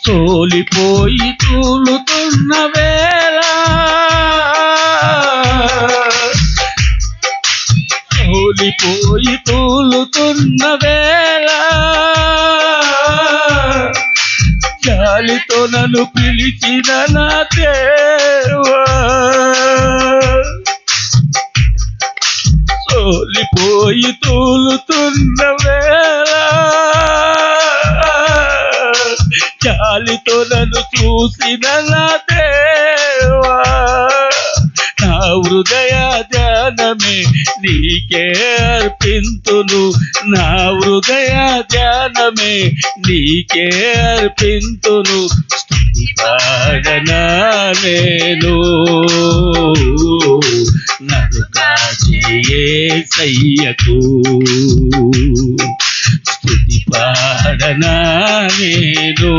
సోలిపోయి తూలుతున్న వేళ, సోలిపోయి తూలుతున్న వేళ, జాలితో నన్ను పిలిచిన నా దేవా, సోలిపోయి తూలుతున్న వేళ, జాలితో నన్ను చూసిన నా దేవా, నా హృదయ ధ్యానమే నీకే అర్పింతును, నా హృదయ ధ్యానమే నీకే అర్పింతును, స్తుతి పాడనా నేను నన్ను కాచే యేసయ్యకు, స్తుతి పాడనా నేను